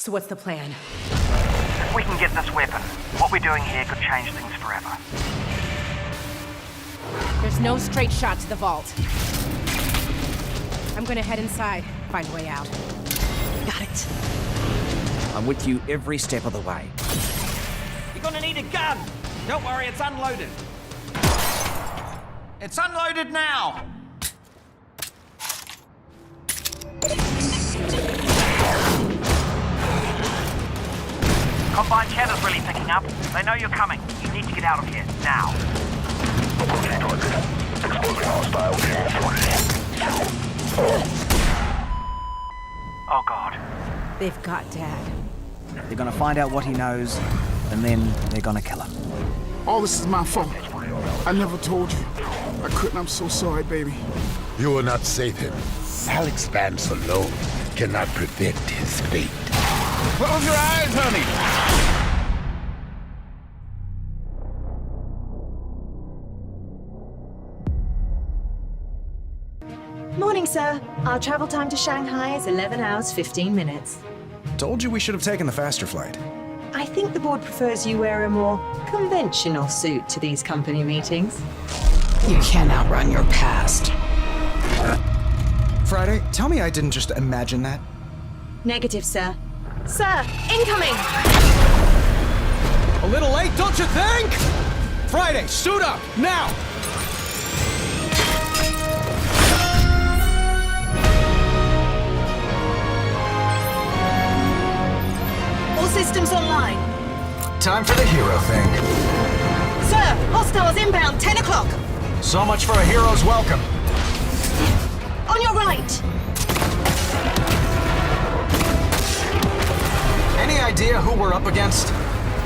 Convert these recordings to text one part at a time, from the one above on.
So what's the plan? If we can get this weapon, what we're doing here could change things forever. There's no straight shot to the vault. I'm gonna head inside, find a way out. Got it. I'm with you every step of the way. You're gonna need a gun! Don't worry, it's unloaded. It's unloaded now! Combine chatter's really picking up. They know you're coming. You need to get out of here, now. Approaching target. Exposing hostile Oh God. They've got Dad. They're gonna find out what he knows, and then they're gonna kill him. All this is my fault. I never told you. I couldn't. I'm so sorry, baby. You will not save him. Alyx Vance alone cannot prevent his fate. Close your eyes, honey. Morning, sir. Our travel time to Shanghai is 11 hours, 15 minutes. Told you we should have taken the faster flight. I think the board prefers you wear a more conventional suit to these company meetings. You can't outrun your past. Friday, tell me I didn't just imagine that. Negative, sir. Sir, incoming! A little late, don't you think? Friday, suit up, now! All systems online. Time for the hero thing. Sir, hostiles inbound, 10 o'clock. So much for a hero's welcome. On your right. Any idea who we're up against?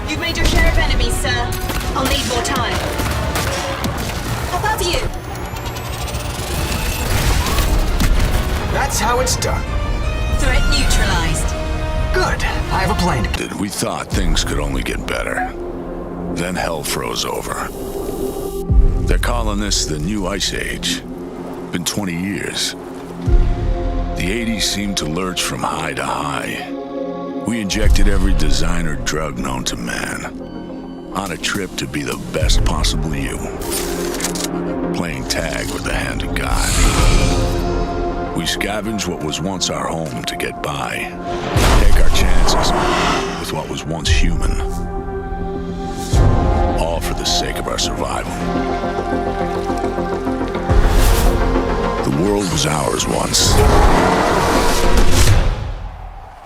You've made your share of enemies, sir. I'll need more time. Above you. That's how it's done. Threat neutralized. Good. I have a plane. We thought things could only get better. Then hell froze over. They're calling this the New Ice Age. Been 20 years. The 80s seemed to lurch from high to high. We injected every designer drug known to man. On a trip to be the best possible you. Playing tag with the hand of God. We scavenged what was once our home to get by. Take our chances with what was once human. All for the sake of our survival. The world was ours once.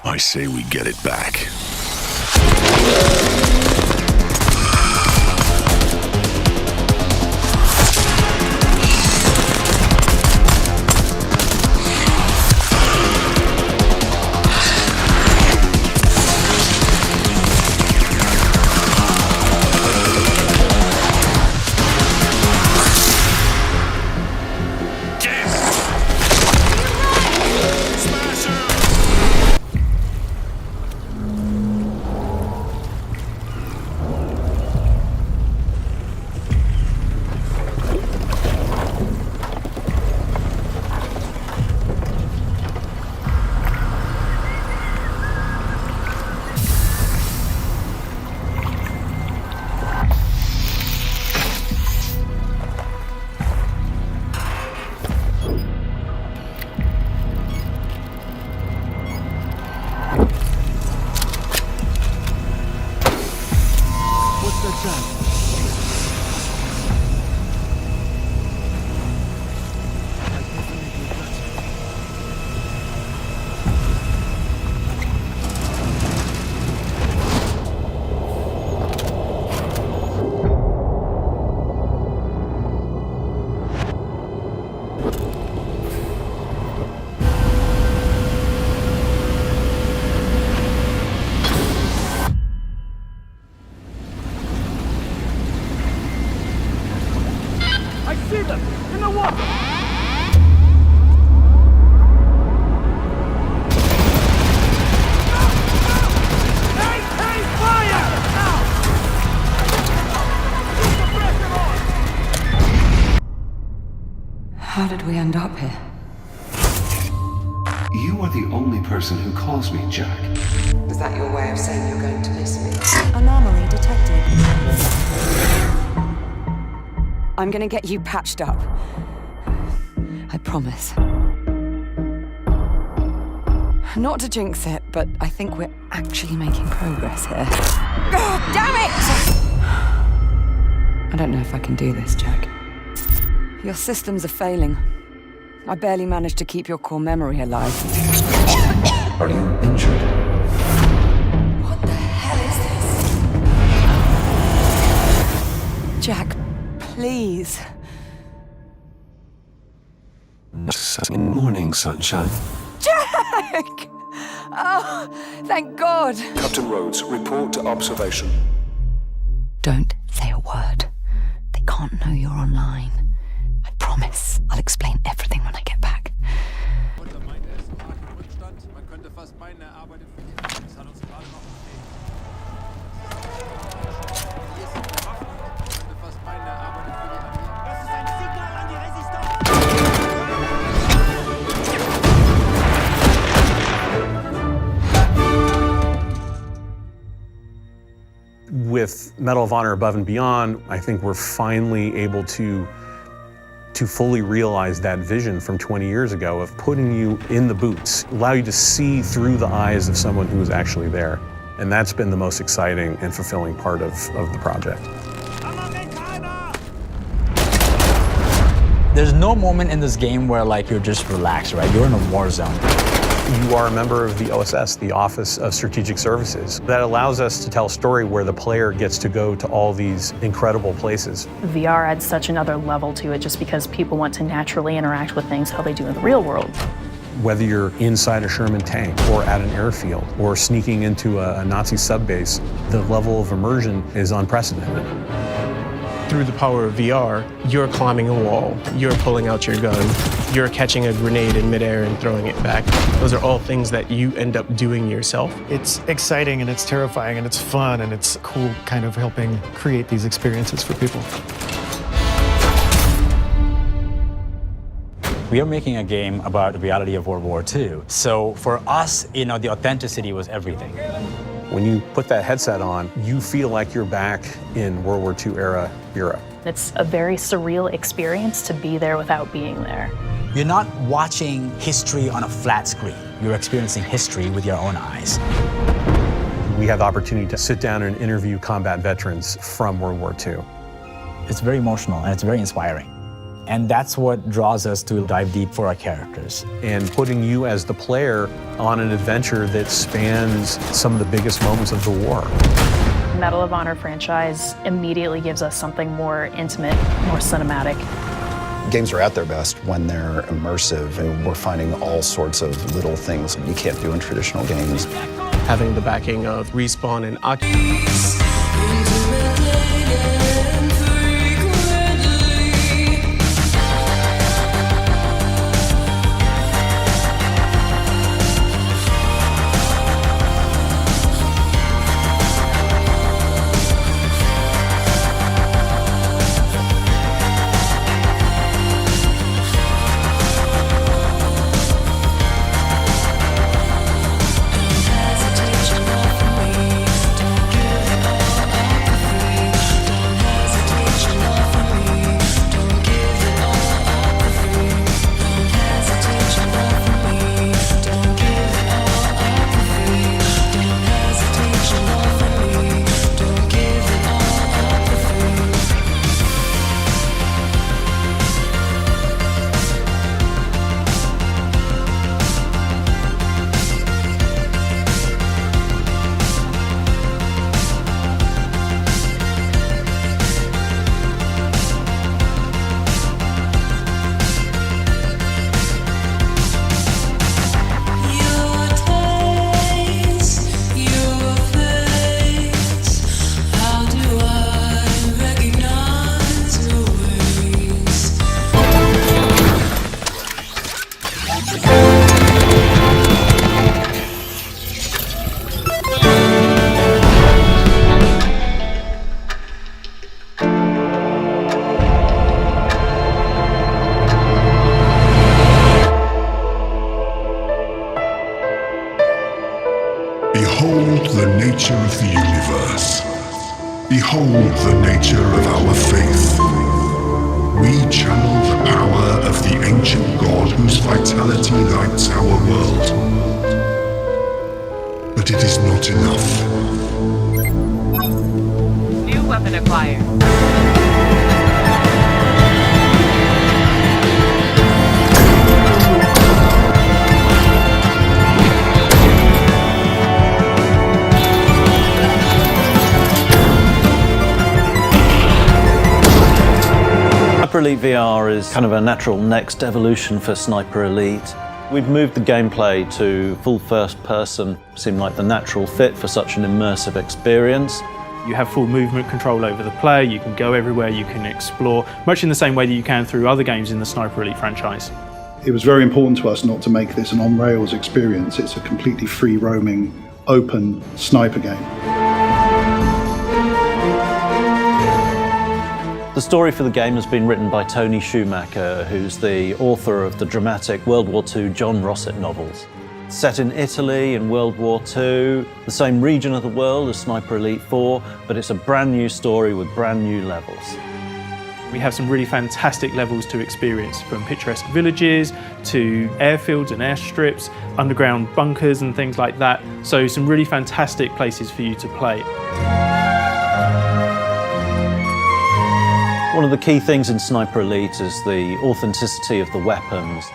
I say we get it back. How did we end up here? You are the only person who calls me Jack. Was that your way of saying you're going to miss me? Anomaly detected. I'm gonna get you patched up. I promise. Not to jinx it, but I think we're actually making progress here. God damn it! I don't know if I can do this, Jack. Your systems are failing. I barely managed to keep your core memory alive. Are you injured? What the hell is this? Jack, please. Good morning, sunshine. Jack! Oh, thank God. Captain Rhodes, report to observation. Don't say a word. They can't know you're online. I promise. I'll explain everything when I get back. With Medal of Honor Above and Beyond, I think we're finally able to fully realize that vision from 20 years ago of putting you in the boots, allow you to see through the eyes of someone who was actually there. And that's been the most exciting and fulfilling part of the project. There's no moment in this game where like you're just relaxed, right? You're in a war zone. You are a member of the OSS, the Office of Strategic Services. That allows us to tell a story where the player gets to go to all these incredible places. VR adds such another level to it just because people want to naturally interact with things how they do in the real world. Whether you're inside a Sherman tank or at an airfield or sneaking into a Nazi subbase, the level of immersion is unprecedented. Through the power of VR, you're climbing a wall, you're pulling out your gun, you're catching a grenade in midair and throwing it back. Those are all things that you end up doing yourself. It's exciting and it's terrifying and it's fun and it's cool kind of helping create these experiences for people. We are making a game about the reality of World War II. So for us, the authenticity was everything. When you put that headset on, you feel like you're back in World War II era Europe. It's a very surreal experience to be there without being there. You're not watching history on a flat screen. You're experiencing history with your own eyes. We have the opportunity to sit down and interview combat veterans from World War II. It's very emotional and it's very inspiring. And that's what draws us to dive deep for our characters. And putting you as the player on an adventure that spans some of the biggest moments of the war. Medal of Honor franchise immediately gives us something more intimate, more cinematic. Games are at their best when they're immersive, and we're finding all sorts of little things you can't do in traditional games. Having the backing of Respawn and Oculus. universe. Behold the nature of our faith. We channel the power of the ancient god whose vitality lights our world. But it is not enough. New weapon acquired. Sniper Elite VR is kind of a natural next evolution for Sniper Elite. We've moved the gameplay to full first person, seemed like the natural fit for such an immersive experience. You have full movement control over the player, you can go everywhere, you can explore, much in the same way that you can through other games in the Sniper Elite franchise. It was very important to us not to make this an on-rails experience. It's a completely free-roaming, open sniper game. The story for the game has been written by Tony Schumacher, who's the author of the dramatic World War II John Rossett novels. Set in Italy in World War II, the same region of the world as Sniper Elite 4, but it's a brand new story with brand new levels. We have some really fantastic levels to experience, from picturesque villages to airfields and airstrips, underground bunkers and things like that. So some really fantastic places for you to play. One of the key things in Sniper Elite is the authenticity of the weapons.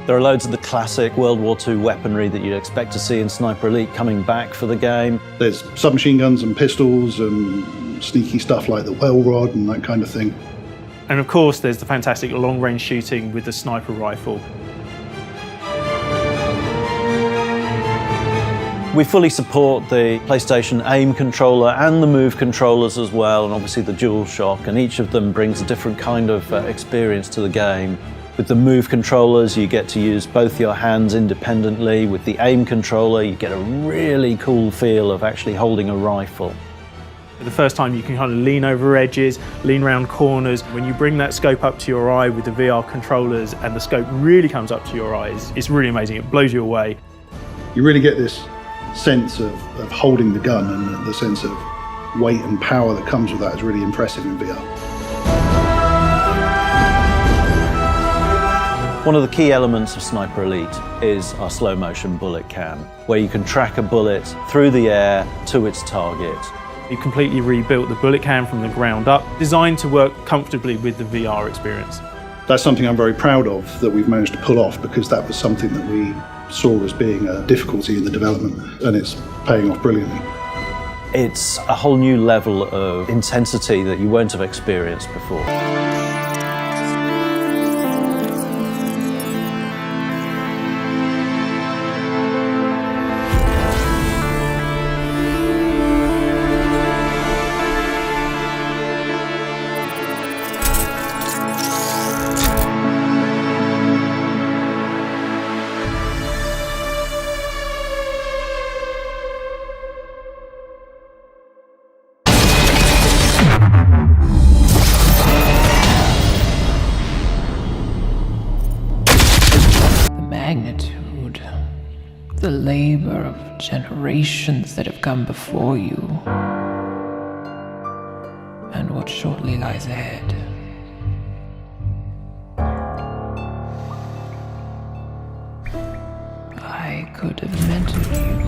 There are loads of the classic World War II weaponry that you'd expect to see in Sniper Elite coming back for the game. There's submachine guns and pistols and sneaky stuff like the well rod and that kind of thing. And of course there's the fantastic long-range shooting with the sniper rifle. We fully support the PlayStation aim controller and the Move controllers as well, and obviously the DualShock, and each of them brings a different kind of experience to the game. With the Move controllers, you get to use both your hands independently. With the aim controller, you get a really cool feel of actually holding a rifle. For the first time you can kind of lean over edges, lean around corners. When you bring that scope up to your eye with the VR controllers and the scope really comes up to your eyes, it's really amazing, it blows you away. You really get this sense of holding the gun, and the sense of weight and power that comes with that is really impressive in VR. One of the key elements of Sniper Elite is our slow motion bullet cam, where you can track a bullet through the air to its target. You completely rebuilt the bullet cam from the ground up, designed to work comfortably with the VR experience. That's something I'm very proud of that we've managed to pull off, because that was something that we saw as being a difficulty in the development, and it's paying off brilliantly. It's a whole new level of intensity that you won't have experienced before. Magnitude, the labor of generations that have come before you, and what shortly lies ahead. I could have mentored you,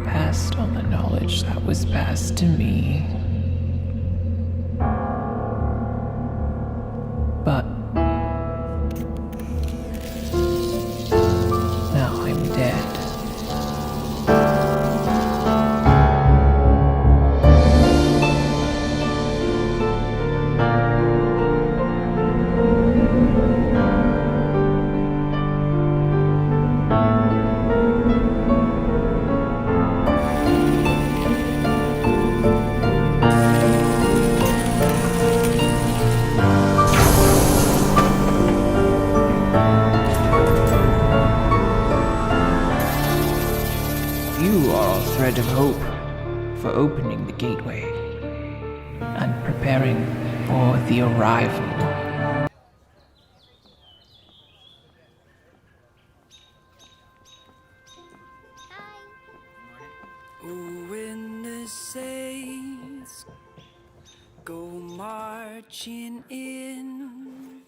passed on the knowledge that was passed to me. But now I'm dead. You are our thread of hope for opening the gateway and preparing for the arrival. Ooh, saints go marching in.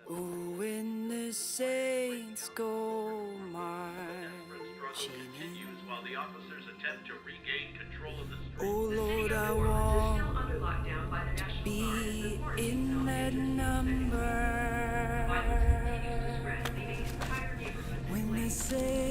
Oh, when the saints go marching in. While the officers attempt to regain control of the street. Oh Lord, I want to be in that number. When they say